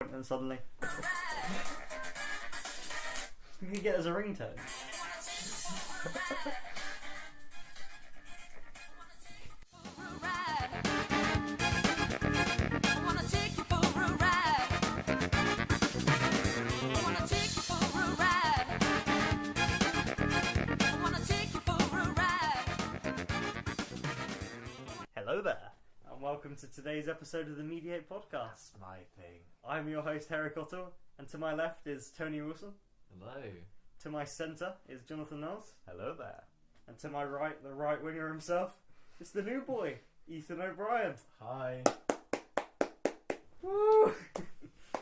And suddenly you can get as a ringtone. Hello there, and welcome to today's episode of the Mediate Podcast. That's my thing. I'm your host, Harry Cottle, and to my left is Tony Wilson. Hello. To my centre is Jonathan Knowles. Hello there. And to my right, the right winger himself, it's the new boy, Ethan O'Brien. Hi. Woo!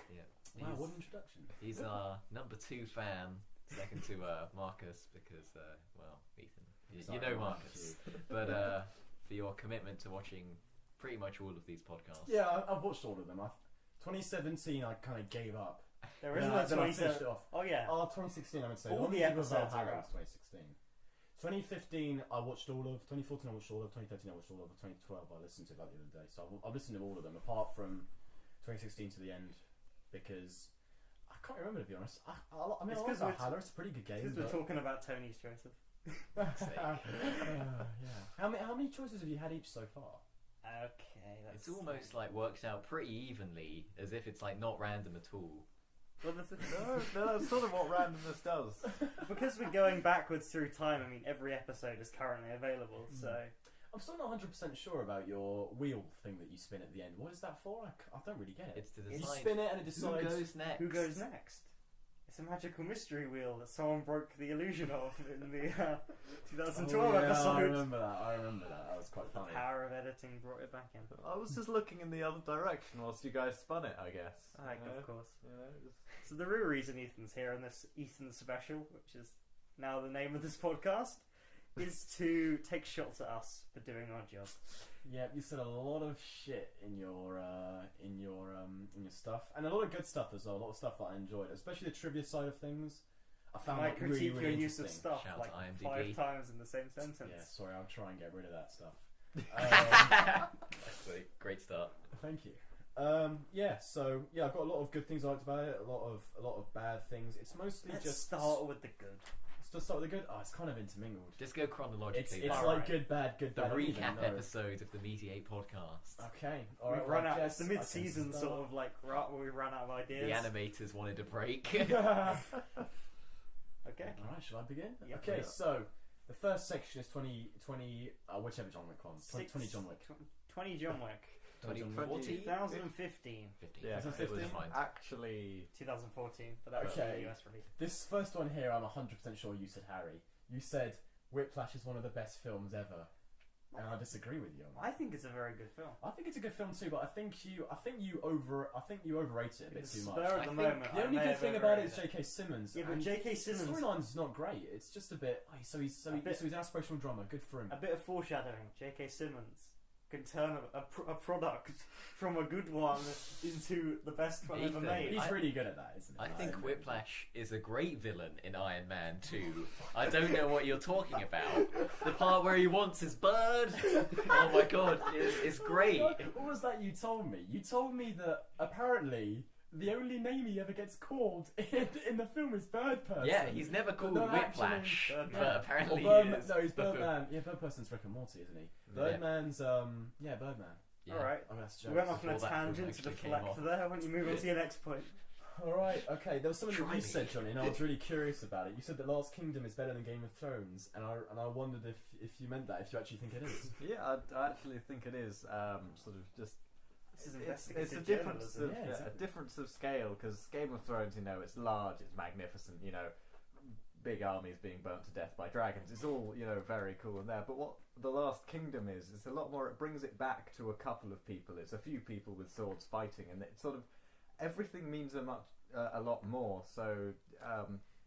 Yeah. Wow, what an introduction. He's our number 2 fan, second to Marcus, because, Ethan. You know Marcus. But for your commitment to watching pretty much all of these podcasts. Yeah, I've watched all of them. 2017, I kind of gave up. There isn't Yeah, a then I finished 27. it off. Oh yeah. 2016, I would say. All one the thing about episodes are Harry out. was 2016. 2015, I watched all of. 2014, I watched all of. 2013, I watched all of. 2012, I listened to that the other day. So I've listened to all of them, apart from 2016 to the end, because I can't remember, to be honest. I mean, It's I 'cause like we're Valhalla. It's a pretty good game. Because we're but- talking about Tony's choices. yeah. How many choices have you had each so far? Okay, that's... It's almost like works out pretty evenly, as if it's like not random at all. Well, No, that's sort of what randomness does. because we're going backwards through time, I mean, every episode is currently available, so... I'm still not 100% sure about your wheel thing that you spin at the end. What is that for? I don't really get it. It's to You decide spin it and it who decides. goes next. Who goes next? It's a magical mystery wheel that someone broke the illusion of in the 2012 Oh, yeah, episode. I remember that. That was quite The funny. power of editing brought it back in. I was just looking in the other direction whilst you guys spun it, I guess. Of course. You know, just... So the real reason Ethan's here in this Ethan special, which is now the name of this podcast, is to take shots at us for doing our job. Yeah, you said a lot of shit in your stuff, and a lot of good stuff as well. A lot of stuff that I enjoyed, especially the trivia side of things. I found I that critique really, your really use of interesting. stuff Shout like to 5 IMDb. times in the same sentence. Yeah, sorry, I'll try and get rid of that stuff. Actually, great start. Thank you. I've got a lot of good things I liked about it. A lot of bad things. It's mostly Let's just start with the good. Let's start with the good. Oh, it's kind of intermingled. Just go chronologically. It's Alright. like good, bad, the even, recap no. episode of the Mediate podcast. Okay, We've alright. run out. Yes, It's the mid-season I can sort of like where we ran out of ideas. The animators wanted a break. start. Okay. Alright, shall I begin? Yep. Okay, Yeah. so the first section is 20, whichever John Wick one. 20 John Wick. 20 John Wick. 2014? 2015. 15. Yeah, Was it it was 15? actually... 2014, but that was Okay. the US release. This first one here, I'm 100% sure you said Harry. You said Whiplash is one of the best films ever, and I disagree with you on that. I think it's a very good film. I think it's a good film too, but I think you overrate it a bit too much. Spur I of the think moment. The I only may good have thing about it overrated is J.K. Simmons. Yeah, but and J.K. his Simmons, storyline's not great. It's just a bit. Oh, so he's an aspirational drummer. Good for him. a bit of foreshadowing. J.K. Simmons can turn a product from a good one into the best one ever Ethan, made. He's really good at that, isn't he? I think admit Whiplash is a great villain in Iron Man 2. I don't know what you're talking about. The part where he wants his bird, oh my god, is great. What was that you told me? You told me that apparently the only name he ever gets called in the film is Bird Person. Yeah, he's never called not Whiplash, actually but Birdman. apparently Or he Birdman, is. no, he's The film. Birdman. Yeah, Bird Person's Rick and Morty, isn't he? Yeah. Birdman's Birdman. Yeah. Alright. Oh, that's We jokes. went off on a Before that film tangent to actually came deflect off. there. Why don't you move on to your next point? All right, okay. There was something that Try you me. said, Johnny, and I was really curious about it. You said that Last Kingdom is better than Game of Thrones, and I wondered if you meant that, if you actually think it is. Yeah, I actually think it is sort of just... This is It's investigative a difference journalism. of Yeah, exactly. a difference of scale, because Game of Thrones, it's large, it's magnificent, big armies being burnt to death by dragons. It's all very cool and there. But what the Last Kingdom is a lot more. It brings it back to a couple of people. It's a few people with swords fighting, and it sort of everything means a lot more. So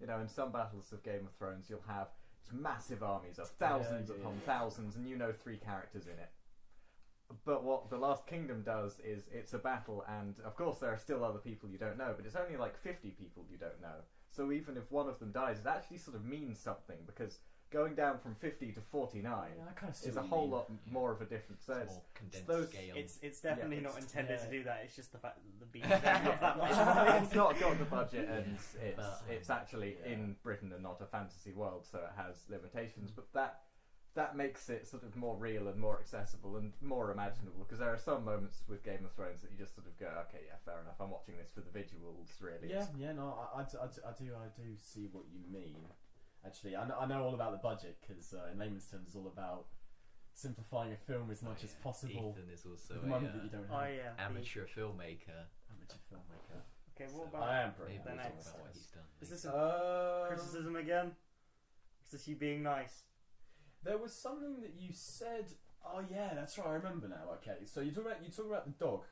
in some battles of Game of Thrones, you'll have massive armies of thousands upon thousands, and 3 characters in it. But what The Last Kingdom does is it's a battle, and of course there are still other people you don't know, but it's only like 50 people you don't know. So even if one of them dies, it actually sort of means something, because going down from 50 to 49 I kind of see is a what you whole mean. lot more of a different It's sense. more condensed those- scale. It's definitely Yeah, not intended yeah. to do that. It's just the fact that the beans don't have that much money. It's not got the budget, and it's actually Yeah. in Britain and not a fantasy world, so it has limitations. But that makes it sort of more real and more accessible and more imaginable. Because there are some moments with Game of Thrones that you just sort of go, okay, yeah, fair enough. I'm watching this for the visuals, really. Yeah, no, I do see what you mean. Actually, I know all about the budget because in layman's terms, it's all about simplifying a film as much as possible. Ethan is also With the a money that you don't have. Oh yeah. amateur filmmaker. Amateur filmmaker. Okay, what So about? I am pretty. Maybe the we'll talk next about what test. he's done. Is this a Criticism. criticism again? Is this you being nice? There was something that you said. Oh yeah, that's right. I remember now. Okay, so you talk about the dog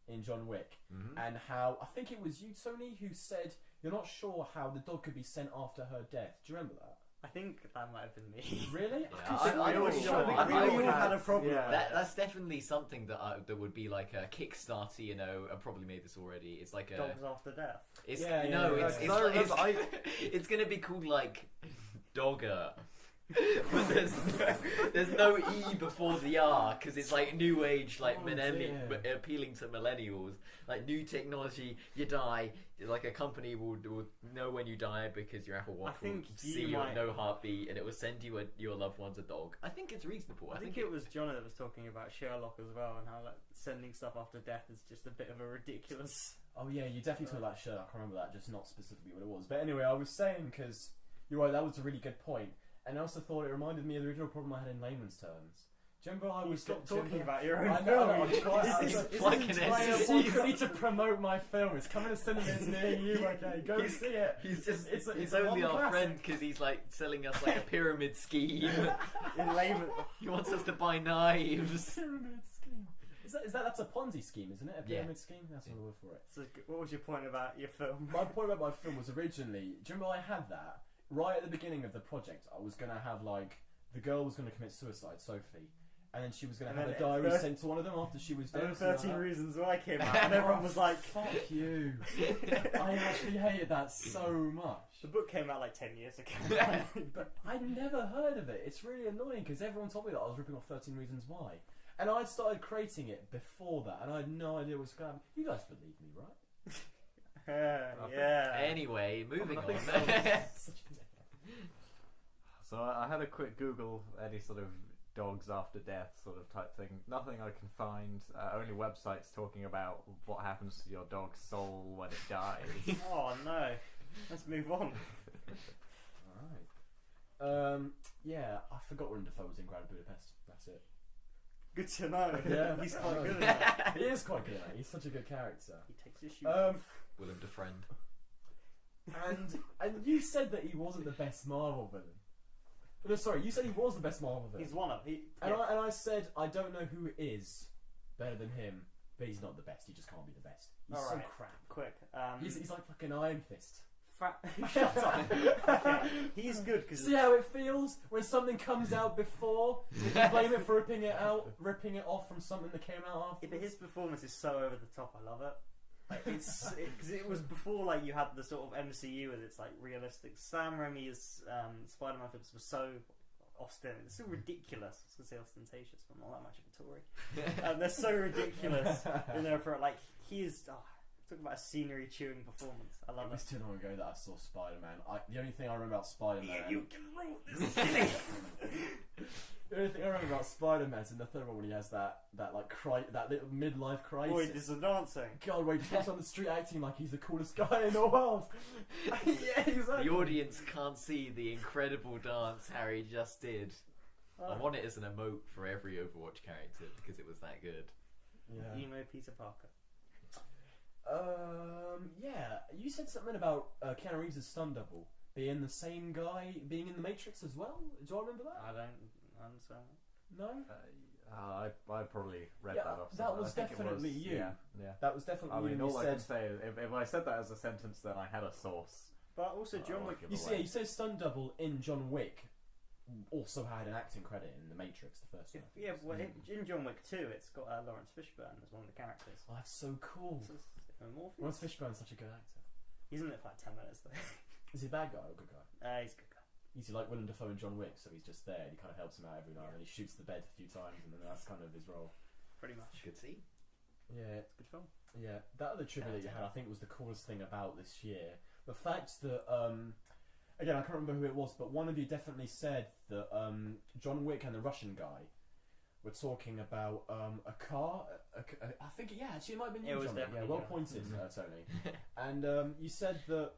in John Wick Mhm. and how I think it was you, Tony, who said you're not sure how the dog could be sent after her death. Do you remember that? I think that might have been me. Really? Yeah, couldn't I remember. was we sure. all I had a problem. Yeah. That's definitely something that would be like a Kickstarter. You know, I probably made this already. It's like a. Dogs after death. It's Yeah, yeah, no, yeah, it's, yeah. it's, No, like, remember, it's gonna be called like Dogger. But there's no E before the R because it's like new age, like Oh, dear. appealing to millennials. Like new technology, you die. Like a company will know when you die because your Apple Watch I think will you see your might- no heartbeat and it will send you your loved one's a dog. I think it's reasonable. I think it was John that was talking about Sherlock as well, and how like sending stuff after death is just a bit of a ridiculous. Oh yeah, you definitely talked about Sherlock. I remember that, just not specifically what it was. But anyway, I was saying because you're right. That was a really good point, and I also thought it reminded me of the original problem I had in layman's terms. Do you remember I was Stop do you talking remember- about your own I know, film. I'm trying- He's this is plugging entirely his- a podcast to promote my film. It's coming to cinemas near you. Okay, go He's- see it. He's just It's a- he's it's a only modern our classic. friend because he's like selling us like a pyramid scheme. In layman, He wants us to buy knives. Pyramid scheme. That's a Ponzi scheme, isn't it? A Yeah. pyramid scheme. That's the word for it. so what was your point about your film? My point about my film was originally. Do you remember I had that right at the beginning of the project? I was gonna have like the girl was gonna commit suicide, Sophie, and then she was gonna And have a then diary first- sent to one of them after she was And dead. then something 13 like that. Reasons Why came out, and everyone was like, "Fuck you." I actually hated that so much. the book came out like 10 years ago. But I never heard of it. It's really annoying because everyone told me that I was ripping off 13 Reasons Why. And I started creating it before that, and I had no idea what was going on. You guys believe me, right? Yeah. Anyway, moving I on. think Such a dick. So I had a quick Google, any sort of dogs after death sort of type thing. Nothing I can find. Only websites talking about what happens to your dog's soul when it dies. Oh no. Let's move on. Alright. Yeah, I forgot Willem Dafoe was in Grand Budapest. That's it. Good to know. Yeah. He's quite good at that. He is quite good at it. He's such a good character. He takes his shoes Um, Willem Defriend. and you said that he wasn't the best Marvel villain. No, sorry, you said he was the best Marvel villain. He's one of. And I said I don't know who is better than him, but he's not the best. He just can't be the best. He's so Alright. crap. Quick. He's like fucking Iron Fist. Shut up. Okay. He's good because See how it feels when something comes out before? You can blame it for ripping it off from something that came out after. his performance is so over the top. I love it. Like, it's because it was before like you had the sort of MCU with its like realistic. Sam Raimi's Spider-Man films were so austere. It's so ridiculous. I was gonna say ostentatious, but I'm not that much of a Tory. They're so ridiculous. You know, for like he's talk about a scenery chewing performance. I love It was it. too long ago that I saw Spider-Man. The only thing I remember about Spider-Man. Yeah, you can roll this. The only thing I remember about Spider-Man is in the third one when he has that that little midlife crisis. Boy, this is dancing. God, where he just walks on the street acting like he's the coolest guy in the world. Yeah, exactly. The audience can't see the incredible dance Harry just did. I want it as an emote for every Overwatch character because it was that good. Yeah. Emo Peter Parker. Yeah. You said something about Keanu Reeves' stunt double being the same guy being in the Matrix as well. Do I remember that? I don't understand. No. I probably read Yeah, that off. that somewhere. was I think it definitely you. Yeah, yeah. That was definitely I you. mean, And all you I said. can say is if I said that as a sentence, then I had a source. But also John Wick. You see, you say stunt double in John Wick. Also had an acting credit in the Matrix, the first one. Yeah, well, in John Wick 2, it's got Lawrence Fishburne as one of the characters. Oh, that's so cool. So it's Morpheus. Lawrence Fishburne's such a good actor. He's in it for like 10 minutes though. Is he a bad guy or a good guy? He's a good guy. He's like Willem Dafoe and John Wick, so he's just there and he kind of helps him out every now and then. He shoots the bed a few times, and then that's kind of his role. Pretty much. Good scene. Yeah, It's a good film. yeah. That other trivia that you had, I think, was the coolest thing about this year. The fact that, again, I can't remember who it was, but one of you definitely said that John Wick and the Russian guy were talking about a car. I think, yeah, actually, it might have been you, It was John Wick. definitely Yeah, well you. pointed, Tony. And you said that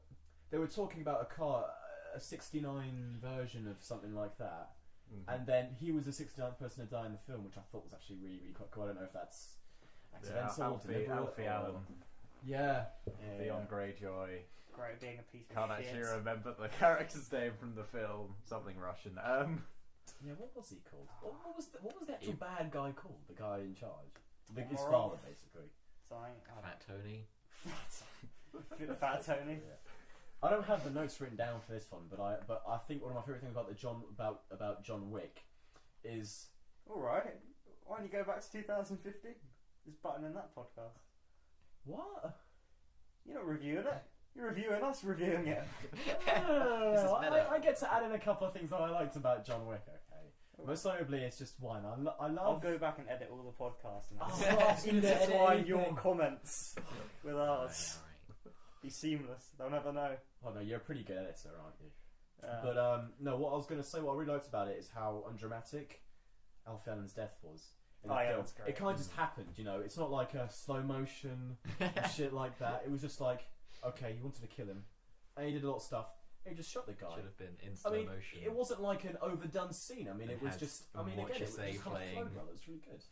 they were talking about a car, a 69 version of something like that. And then he was the 69th person to die in the film, which I thought was actually really, really quite cool. I don't know if that's accidental, deliberate, Alfie or- Allen, Yeah. Theon Greyjoy. Great being a piece Can't of actually shit. remember the character's name from the film. Something Russian. Yeah, what was he called? What was the actual bad guy called? The guy in charge? His Morov. father, basically. Something. Fat Tony. Fat Tony. Yeah. I don't have the notes written down for this one, but I think one of my favourite things about John Wick is Alright. Why don't you go back to 2015? There's a button in that podcast. what? You're not reviewing it. You're reviewing us reviewing it. This is meta. I get to add in a couple of things that I liked about John Wick. Okay, most notably, it's just one. I love. I'll go back and edit all the podcasts and Oh, intertwine your anything. comments with ours. Alright. Be seamless. They'll never know. Oh no, you're a pretty good editor, aren't you? Uh, But no, what I was going to say, what I really liked about it is how undramatic Alfie Allen's death was. In the Oh, yeah, film. that's great. It kind of just happened, you know. It's not like a slow motion and shit like that. It was just like, okay, you wanted to kill him, and he did a lot of stuff. And he just shot the guy. Should have been in I slow mean, motion. it wasn't like an overdone scene. I mean, And it was had just. I mean, What again, You it was Say just kind of playing. flowed well. It was really good.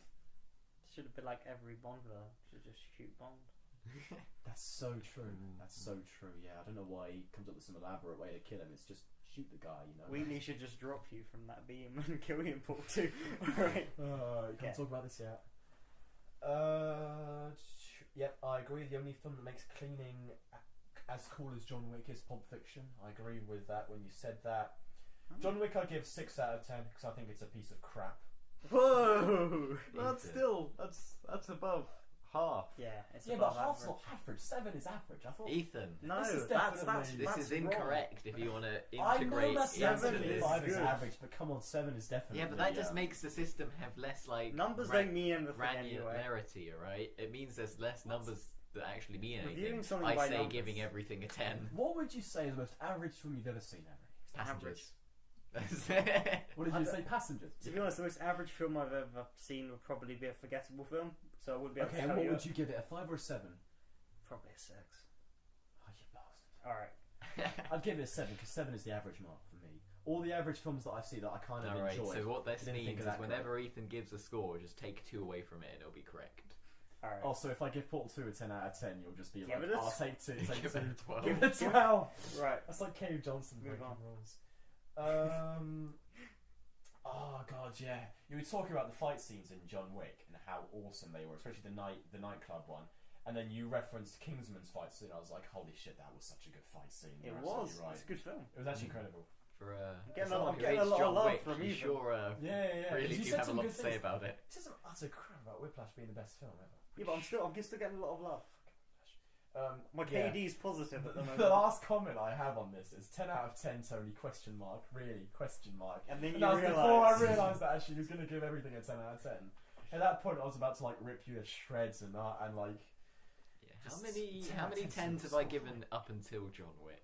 should have been like every Bond villain. Should just shoot Bond. That's so true. That's so true. Yeah, I don't know why he comes up with some elaborate way to kill him. It's just shoot the guy, you know. Wheatley should just drop you from that beam and kill you in Port 2. Alright. You can't Yeah. talk about this yet. Yep, I agree. The only film that makes cleaning as cool as John Wick is Pulp Fiction. I agree with that when you said that. John Wick I give 6 out of 10 because I think it's a piece of crap. Whoa! That's Ethan. still that's above half. Yeah, it's Yeah, but above half's average. not average. 7 is average. I thought. Ethan. No, This is that's definitely- This is wrong. incorrect if you want to I integrate know that's into seven this. is 5 is good. average, but come on, 7 is definitely. Yeah, but that just makes the system have less like Numbers don't mean anything anyway. granularity, alright? It means there's less numbers that actually mean anything. Reviewing something I by say numbers. giving everything a 10. What would you say is the most average film you've ever seen, Harry? Passengers. What did I you don't- say? Passengers. To be honest, the most average film I've ever seen would probably be a forgettable film. So I wouldn't be able Okay, to and tell what you. would you give it? A 5 or a 7? Probably a 6. Oh, you bastard. Alright. I'd give it a 7 because 7 is the average mark for me. All the average films that I see that I kind of Alright, enjoy. so what this didn't think means of is that whenever Ethan gives a score, just take 2 away from it and it'll be correct. Alright. Also, if I give Portal 2 a 10 out of 10, you'll just be Give like, it a I'll take 2, take Give 2. it a 12. Give it a 12. Right. That's like Cave Johnson Move breaking on. rules. Oh god, yeah. You were talking about the fight scenes in John Wick and how awesome they were, especially the nightclub one. And then you referenced Kingsman's fight scene. I was like, holy shit, that was such a good fight scene. It You're was. absolutely right. It's a good film. It was actually incredible. For getting someone I'm who getting a hates lot of John love Wick, from you Ethan. sure Yeah. really You do said have a some lot good to say things. about it. It says some utter crap about Whiplash being the best film ever. Yeah, but I'm still getting a lot of love. My yeah. KD's positive at the moment. The last comment I have on this is 10 out of 10, Tony, question mark, really, question mark. And then And you that was realise. before I realised that actually he was going to give everything a 10 out of 10. At that point I was about to like rip you to shreds and like... Yeah. Just How many 10 tens have I given up until John Wick?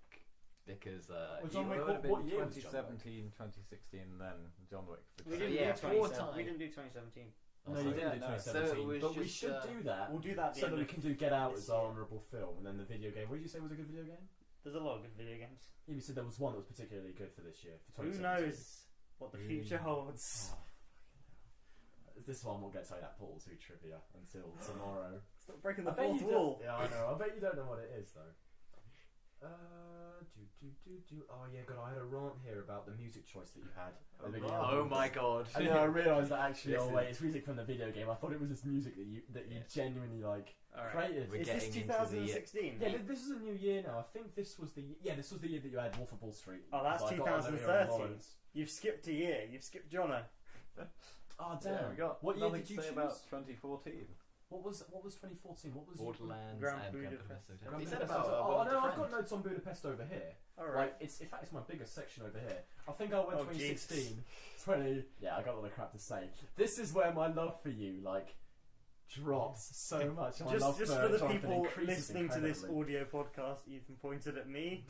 Because Well, John Wick, It would have what been year was John Wick? 2017, 2016, and then John Wick. For We So, didn't, yeah, do 4 2017. times. We didn't do 2017. No, Oh, you so- didn't do no. 2017, So it was but we just, should do that We'll do that at the so end that we of can do Get Out this as our year. honourable film, and then the video game. What did you say was a good video game? There's a lot of good video games. You said there was one that was particularly good for this year, for Who 2017. knows what the future holds? Oh, this one will get to that Portal 2 trivia until tomorrow. Stop breaking the I bet fourth you wall. don't- Yeah, I know. I bet you don't know what it is though. Oh yeah, God, I had a rant here about the music choice that you had. at the beginning of Oh this. my god. And then I realised that actually, This oh is- wait, it's music from the video game. I thought it was just music that you Yeah. genuinely like Alright. created. We're Is this getting into 2016? Yeah, this is a new year now. I think this was the this was the year that you had Wolf of Wall Street. Oh, that's So I got over here on 2013. Lawrence. You've skipped a year. You've skipped Jono. Oh Yeah, damn! we got What year nothing did you to say choose? about 2014. What was 2014? What was Borderlands Grand and Grand Budapest. Budapest Hotel. Grand He said Budapest about Hotel. Oh, one no, of I've the got friends. notes on Budapest over here. All right. Like, in fact, it's my biggest section over here. I think I went Oh, 2016, 20. Yeah, I got all the crap to say. This is where my love for you, like, drops so much. My love Just for the Jonathan people increases listening to this incredibly. audio podcast, Ethan pointed at me.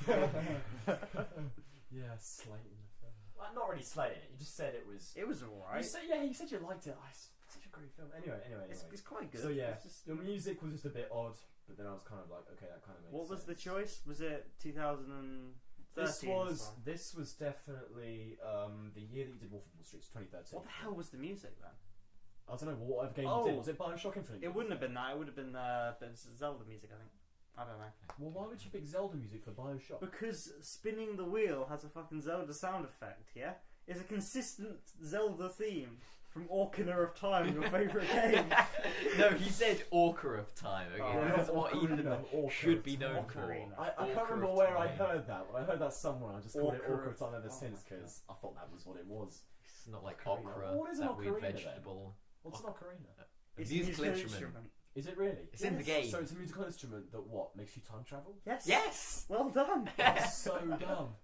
Yeah, slating the film. Well, not really slating it. You just said it was. It was You alright. said you liked it. Such a great film. Anyway. It's quite good. So yeah, It's just- the music was just a bit odd, but then I was kind of like, okay, that kind of makes what was the sense. choice? Was it 2013? This was definitely the year that you did Wolf of Wall Street, 2013. What the hell was the music then? I don't know whatever game Oh. you did. Was it Bioshock Infinite? It wouldn't have been that. It would have been Zelda music, I think. I don't know. Well, why would you pick Zelda music for Bioshock? Because spinning the wheel has a fucking Zelda sound effect, yeah? It's a consistent Zelda theme from Ocarina of Time, your favourite game. No, he said Orca of Time. Okay, Oh, that's what Ethan Orca should of be known for. Ocarina. I can't Orca remember of where I Time. heard that, but I heard that somewhere. I just called it Orca Orca of of- Time ever oh since my because I thought that was what it was. It's not like Ocarina. okra, What is an that weird ocarina then? vegetable. What's an ocarina? A It's musical a instrument. Is it really? It's in the game. So it's a musical instrument that what makes you time travel? Yes. Yes! Well done. That's so dumb.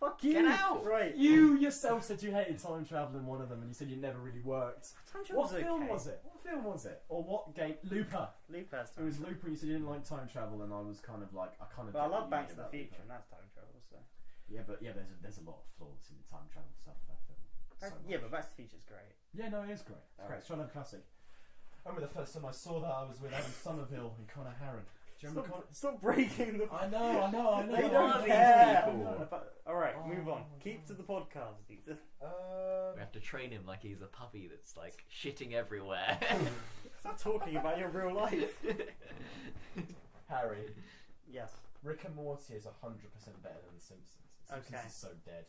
Fuck you. Get out. Right. You yourself said you hated time travel in one of them, and you said you never really worked. Time What travel's film okay. was it? What film was it? Or what game? Looper. Lupus. It was Looper. And you said you didn't like time travel, and I was kind of like, I kind of. But I get love what Back you to mean the about Future, Looper. and that's time travel, so. Yeah, but there's a lot of flaws in the time travel stuff of that film. So Yeah, much. but Back to the Future's great. Yeah, no, it is great. It's great. It's John classic. I remember the first time I saw that, I was with Adam Somerville and Connor Herron. Do you remember Connor? Stop breaking the. I know. They Who don't are these care. people? Alright, Oh, move on. my Keep God. to the podcast, Ethan. We have to train him like he's a puppy that's like shitting everywhere. Stop talking about your real life. Harry, Yes. Rick and Morty is 100% better than The Simpsons. The Simpsons Okay. is so dead.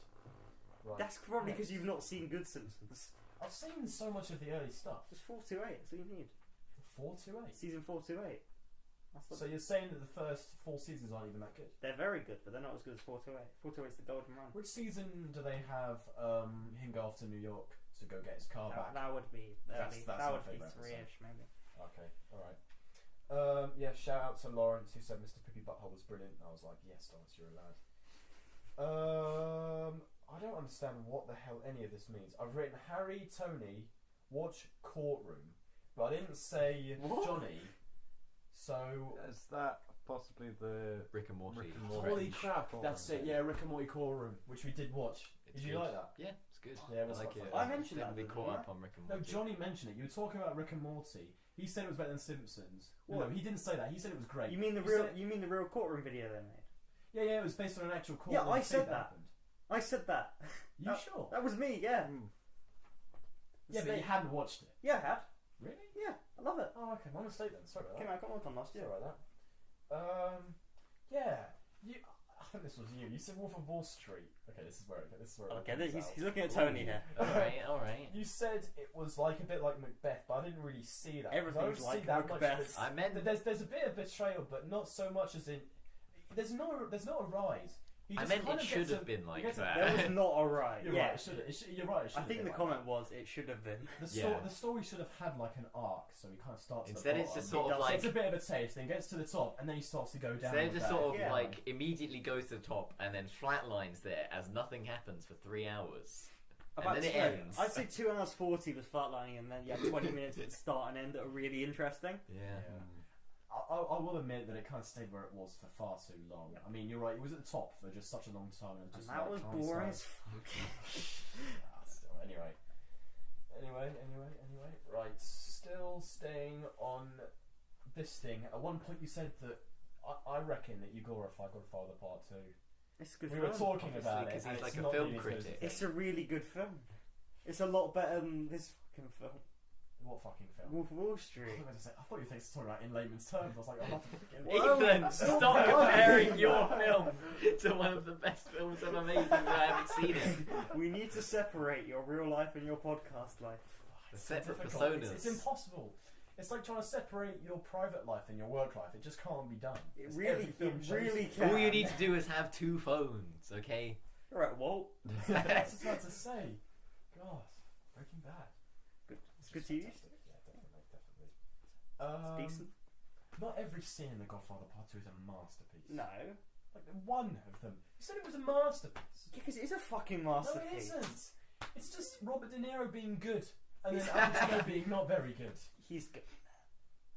Right. That's probably Next. because you've not seen Good Simpsons. I've seen so much of the early stuff. Just 4 to 8, that's all you need. 4 to 8. Season 4 to 8. That's So you're saying that the first 4 seasons aren't even that good? they're very good, but they're not as good as 4 to 8. 4 to 8 is the golden run. Which season do they have him go off to New York to go get his car back? That would be That's early. my That would be favourite 3-ish, maybe. Okay, alright. Yeah, shout out to Lawrence who said Mr. Pippi Butthole was brilliant. I was like, yes, Lawrence, you're a lad. I don't understand what the hell any of this means. I've written Harry, Tony, watch Courtroom, but I didn't say What? Johnny. So Is that possibly the Rick and Morty. Rick and Morty. holy crap, Courtroom that's it. thing? Yeah, Rick and Morty Courtroom, which we did watch. It's Did you good. like that? Yeah, it's good. Yeah, it I was like quite it. funny. I mentioned that, Never been didn't caught I? up on Rick and No, Morty. Johnny mentioned it. You were talking about Rick and Morty. He said it was better than Simpsons. No, What? he didn't say that. He said it was great. You mean the He real? said- You mean the real courtroom video they made? Yeah, it was based on an actual court. Yeah, I thing said that. happened. I said that. You That- sure? That was me. Yeah. Hmm. Yeah, but you hadn't watched it. Yeah, I had. Really? Yeah, I love it. Oh, okay. My mistake then. Sorry about Came that. out Comic Con last year. Sorry about that. Yeah. I think this was you. You said Wolf of Wall Street. Okay, this is where it Okay, comes he's, out. he's looking at Tony here. Alright. You said it was like a bit like Macbeth, but I didn't really see that. 'cause I Everything's don't like see that Macbeth. Much, I meant there's a bit of betrayal, but not so much as in. There's not a rise. He I just meant kind it of should gets have a- been he like gets a- that. There was not a right. You're yeah. right. You're right. It should I have think been the like comment was it should have been. Yeah. The story should have had like an arc, so he kind of starts. Instead at the it's just bottom. sort of It It's like a bit of a taste, then gets to the top, and then he starts to go down. Instead with just that. sort of Yeah. like immediately goes to the top and then flatlines there as nothing happens for 3 hours. About then it two- ends. I'd say 2 hours 40 was flatlining, and then you have 20 minutes at the start and end that are really interesting. Yeah. I will admit that it kind of stayed where it was for far too long. I mean, you're right. It was at the top for just such a long time, and, it And just that like, was can't boring start. as fuck. Still, anyway. Right, still staying on this thing. At one point, you said that I reckon that you glorify Godfather Part 2. It's a good We film. were talking Obviously, about it 'cause and he's it's like a not film nearly as good as critic. the It's thing. a really good film. It's a lot better than this fucking film. What fucking film? Wolf of Wall I Street. thought you were talking about in layman's terms. I was like, I'm not fucking. Ethan, stop stop it. comparing your film to one of the best films ever made even though I haven't seen it. We need to separate your real life and your podcast life. The It's so separate difficult. personas. It's impossible. It's like trying to separate your private life and your work life. It just can't be done. It It's really- every film it shows really you. can. All you need to do is have 2 phones, okay? Alright, Walt. That's just about to say. God, Breaking Bad. Good. It's good to use. Yeah, definitely. It's decent. Not every scene in The Godfather Part 2 is a masterpiece. No. Like one of them. You said it was a masterpiece. Because it is a fucking No, masterpiece. it isn't. It's just Robert De Niro being good, and then Al Pacino being not very good. He's good.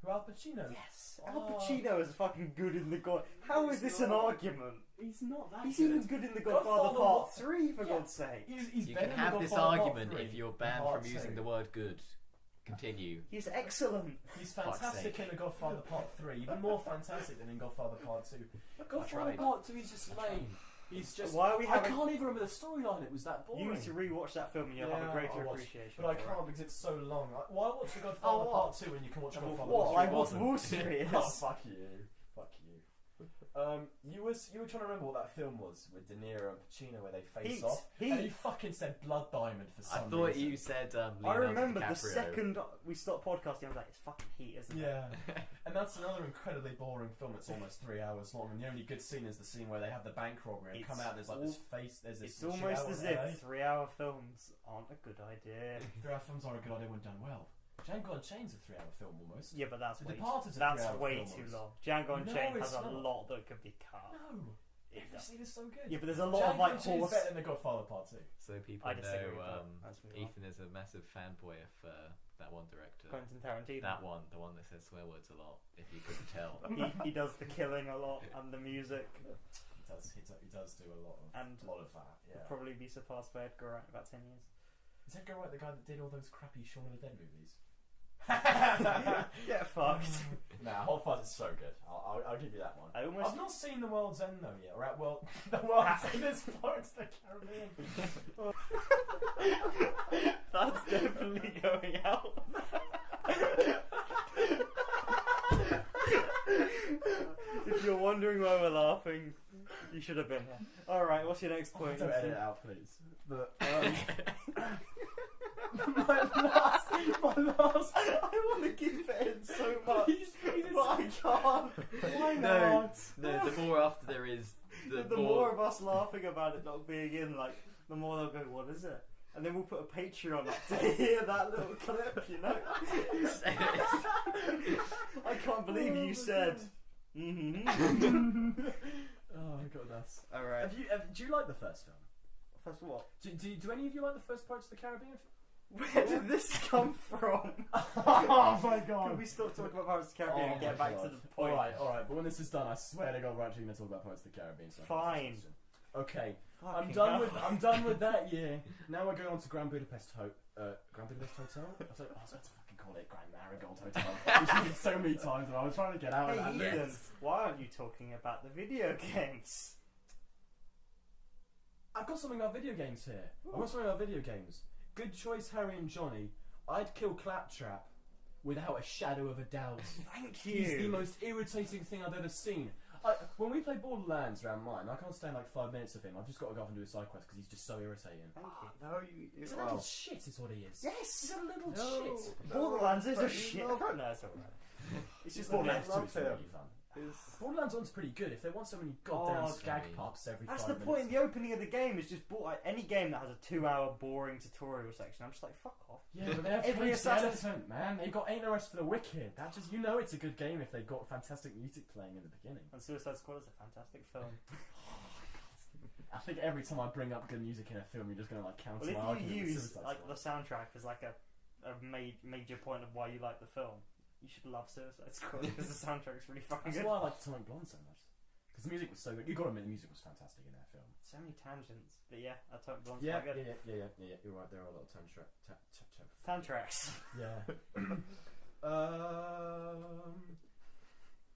Who, Al Pacino? Yes. Oh. Al Pacino is fucking good in The God. How is this an argument? He's not that He's good. even good in The Godfather Godfather Part what? 3, for Yeah. God's sake. He's You better can than have this Godfather Part argument 3 if you're and banned Part from using 2. the word good. Continue. He's excellent. He's Fuck's fantastic sake. in The Godfather Part 3, even more fantastic than in Godfather Part 2. Godfather tried. Part 2 is just lame. He's just. Why are we I having... can't even remember the storyline, it was that boring. You need to rewatch that film and you'll have a Yeah, greater I'll watch. appreciation But I for can't it. because it's so long. Why watch The Godfather what? Part 2 when you can watch Godfather What, Part 3? like what wasn't? Wall Street is? Oh, fuck you. Fuck you. You were trying to remember what that film was with De Niro and Pacino where they face Heat. off. Heat. And you fucking said Blood Diamond for I some thought reason. you said Leonardo I remember DiCaprio. the second we stopped podcasting, I was like, it's fucking Heat, isn't it? Yeah. And that's another incredibly boring film. It's almost 3 hours long, and the only good scene is the scene where they have the bank robbery and It's come out. There's like this face. There's this. It's almost shootout as in LA. if 3-hour films aren't a good idea. 3-hour films are a good idea when done well. Django Unchained's a 3-hour film almost. Yeah, but that's The way, Departed's a that's 3-hour way film too almost. long. Django No, Unchained it's has a not. lot that could be cut. No. It Every does. scene is so good. Yeah, but there's a lot of Django like Unchained's horse. better than The Godfather Part 2. So people I disagree, know but let's move on. Ethan is a massive fanboy of that one director. Quentin Tarantino. That one, the one that says swear words a lot, if you couldn't tell. he does the killing a lot and the music. He does do a lot of And that. Yeah. Will probably be surpassed by Edgar Wright in about 10 years. Is Edgar Wright the guy that did all those crappy Shaun of the Dead movies? Get fucked. Nah, Hot Fuzz is so good. I'll give you that one. I've Not seen The World's End though yet. Right, well, The World's End is Pirates of the Caribbean. That's definitely going out. If you're wondering why we're laughing, you should have been here. Alright, what's your next point? Don't edit it out, please. But my last. I want to keep it in so much, Please, but I can't. Why No. not? No, the more after there is, The more of us laughing about it not being in, like, the more they'll go, what is it? And then we'll put a Patreon up to hear that little clip, you know? I can't believe you said. Mm-hmm. Oh god, that's. Alright. Do you like the first film? First what? Do any of you like the first Pirates of the Caribbean film? Where did this come from? Oh my god! Can we stop talking about Pirates of the Caribbean and get back to the point? Alright, but when this is done, I swear to God, we're actually going to talk about Pirates of the Caribbean. So Fine. Okay, Fucking I'm done with that year. Now we're going on to Grand Budapest Hotel. I was about to fucking call it Grand Marigold Hotel. Which I did so many times, and I was trying to get out of that. Hey Ethan, why aren't you talking about the video games? I've got something about video games here. I've got something about video games. Good choice, Harry and Johnny. I'd kill Claptrap without a shadow of a doubt. Thank you. He's the most irritating thing I've ever seen. When we play Borderlands around mine, I can't stand like 5 minutes of him. I've just got to go off and do a side quest because he's just so irritating. Thank you. No, He's a little shit, is what he is. Yes. He's a little No. shit. Borderlands is a but shit. you love- No, it's alright. It's just Borderlands 2 love is him. really fun. Borderlands 1's pretty good. If they want so many goddamn Oh, skag okay. pops every That's 5 the minutes. point. The opening of the game is just any game that has a 2-hour boring tutorial section. I'm just like, fuck off. Yeah, but they have Every Cage the Assassin's- Elephant, man. They got Ain't No Rest for the Wicked. That just, you know, it's a good game if they've got fantastic music playing in the beginning. And Suicide Squad is a fantastic film. I think every time I bring up good music in a film, you're just going to like counter Well, my if argument you with use Suicide like Squad. the soundtrack as like a major point of why you like the film, you should love Suicide Squad because the soundtrack's really fucking That's good. why I like Atomic Blonde so much. Because the music was so good. You got to admit, the music was fantastic in that film. So many tangents, but yeah, Atomic Blonde's Yeah, quite good. yeah. You're right. There are a lot of Soundtracks. Yeah.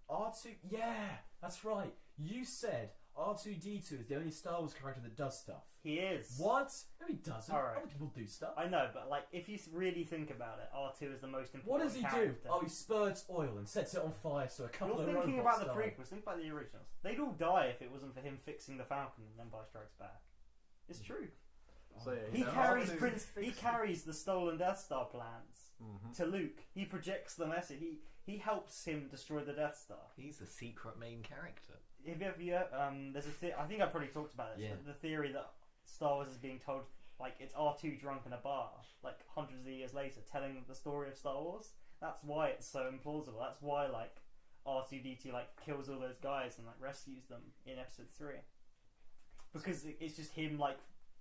R2. Yeah, that's right. You said R2D2 is the only Star Wars character that does stuff. He is. What? No, he doesn't. Alright. Other people do stuff. I know, but like, if you really think about it, R2 is the most important. What does he character. do? Oh, he spurts oil and sets it on fire so a couple You're of thinking robots about the die. prequels. Think about the originals. They'd all die if it wasn't for him fixing the Falcon in Empire Strikes Back. It's true. So, yeah, He you know, carries R2 He carries the stolen Death Star plans Mhm. to Luke. He projects the message. He helps him destroy the Death Star. He's the secret main character. Have you ever, there's I think I probably talked about this. Yeah. The theory that Star Wars is being told, like, it's R2 drunk in a bar, like hundreds of years later, telling the story of Star Wars. That's why it's so implausible. That's why like R2-D2 like kills all those guys and like rescues them in episode 3, because it's just him like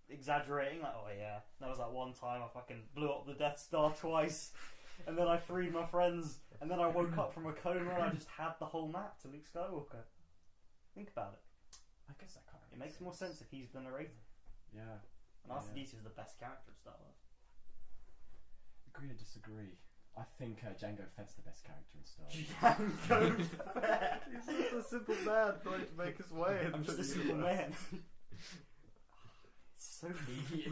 exaggerating, like, oh yeah, that was like one time I fucking blew up the Death Star twice, and then I freed my friends, and then I woke up from a coma and I just had the whole map to Luke Skywalker. Think about it. I guess that kind of It makes more sense if he's the narrator. Yeah. And R2-D2 is the best character of Star Wars. Agree to disagree. I think Jango Fett's the best character in Star Wars. Jango Fett. He's just a simple man trying to make his way. I'm just a into the simple universe. man. So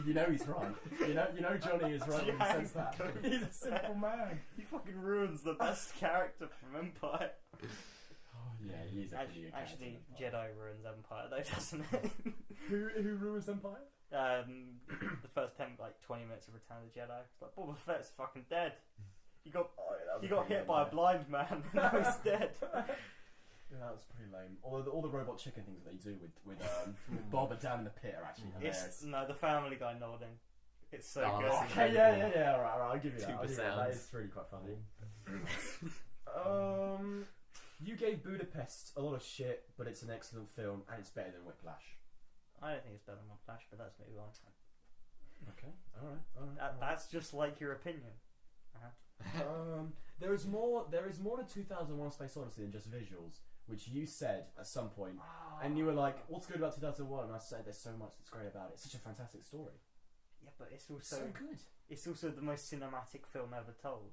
You know he's right. You know Johnny is right when he says that. Jango He's a simple man. he fucking ruins the best character from Empire. Oh yeah, he is a pretty good character. Actually, Jedi ruins Empire though, doesn't it? Who ruins Empire? The first 20 minutes of Return of the Jedi. It's like Boba Fett's fucking dead. He got hit by a blind man and now he's dead. Yeah, that was pretty lame. Although all the robot chicken things that they do with Boba down in the pit are actually hilarious. No, the Family Guy nodding. It's so Oh, good. that's Okay, yeah, alright, I'll give you that. Super I'll give you that. That sounds. is really quite funny. You gave Budapest a lot of shit, but it's an excellent film and it's better than Whiplash. I don't think it's better than Flash, but let's move on. Okay, alright. That's just like your opinion. There is more to 2001: Space Odyssey than just visuals, which you said at some point, and you were like, "What's good about 2001?" And I said, "There's so much that's great about it. It's such a fantastic story. Yeah, but it's also So good." It's also the most cinematic film ever told.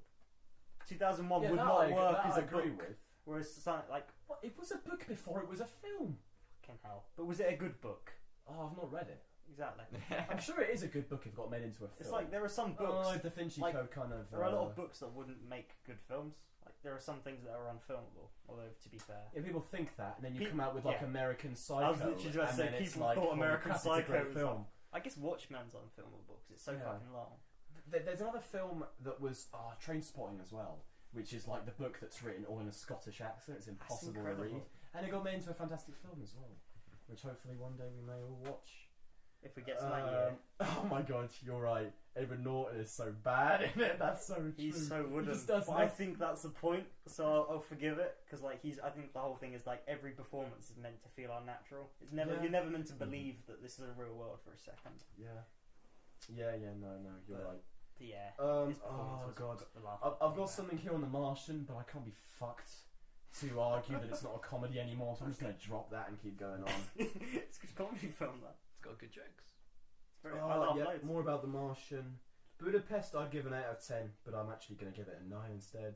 2001 Yeah, would that not I- work that as I a agree book, with. whereas something like Well, it was a book before it was a film. fucking hell. But was it a good book? Oh, I've not read it. Exactly. I'm sure it is a good book if it got made into a film. It's like there are some books. Oh, Da Vinci like, Code kind of. There are a lot of books that wouldn't make good films. Like there are some things that are unfilmable. Although to be fair, Yeah, people think that, and then you Pe- come out with like yeah. American Psycho. I was literally about to and say, then it's people like, thought holy American crap, it's a Psycho great was film. I guess Watchmen's unfilmable because it's so Yeah. fucking long. There's another film that was Trainspotting as well, which is like the book that's written all in a Scottish accent. It's impossible to incredible. read, and it got made into a fantastic film as well, which hopefully one day we may all watch. If we get to that year, Oh my god, you're right. Edward Norton is so bad in it. That's so true. he's so He wooden. just does But I nothing. think that's the point, so I'll forgive it because like I think the whole thing is like every performance is meant to feel unnatural. It's never Yeah. you're never meant to believe that this is a real world for a second. Yeah, no, you're But- right. But yeah. Oh his performance was god, the laugh I've got thing something here on The Martian, but I can't be fucked to argue that it's not a comedy anymore, so I'm just gonna drop that and keep going on. there. It's a good comedy film though. It's got good jokes. It's very, I laugh yeah, loads. more about The Martian. Budapest, I'd give an 8 out of 10, but I'm actually gonna give it a 9 instead.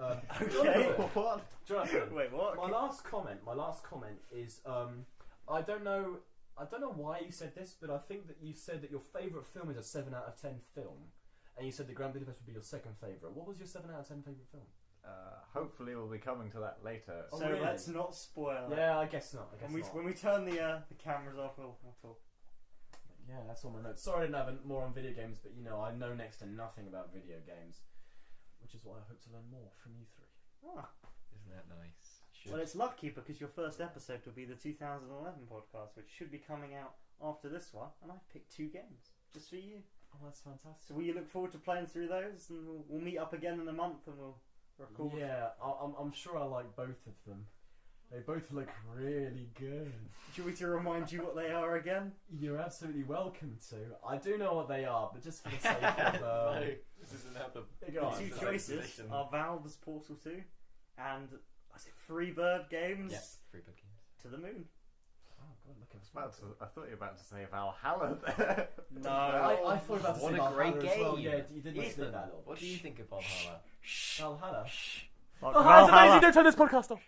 Okay. Jonathan, What? Jonathan, Wait, what? my last comment is I don't know why you said this, but I think that you said that your favourite film is a 7 out of 10 film, and you said the Grand Budapest would be your second favourite. What was your 7 out of 10 favourite film? Hopefully we'll be coming to that later. Oh, So really? let's not spoil it. Yeah, I guess not. When we turn the cameras off, we'll talk. Yeah, that's all my notes. Sorry I didn't have more on video games, but you know, I know next to nothing about video games, which is why I hope to learn more from you three. Ah. Isn't that nice? Well, it's lucky because your first episode will be the 2011 podcast, which should be coming out after this one, and I've picked 2 games just for you. Oh, that's fantastic. So will you look forward to playing through those, and we'll meet up again in a month, and we'll record. Yeah, I'm sure I like both of them. They both look really good. Do you want me to remind you what they are again? You're absolutely welcome to. I do know what they are, but just for the sake of... No, this isn't how the Go on. The 2 Nice choices position. are Valve's Portal 2 and was it Freebird Games Yes, free bookings. To the Moon. Oh, God, look at I thought you were about to say Valhalla there. No. I thought about to What say a great Valhalla as well. game. Yeah, you did mention Ethan, that a little what do you think of Valhalla? Valhalla? Valhalla. don't turn this podcast off!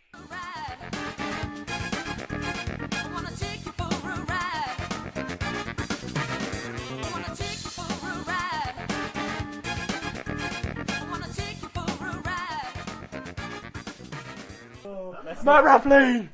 Let's Matt Rapley!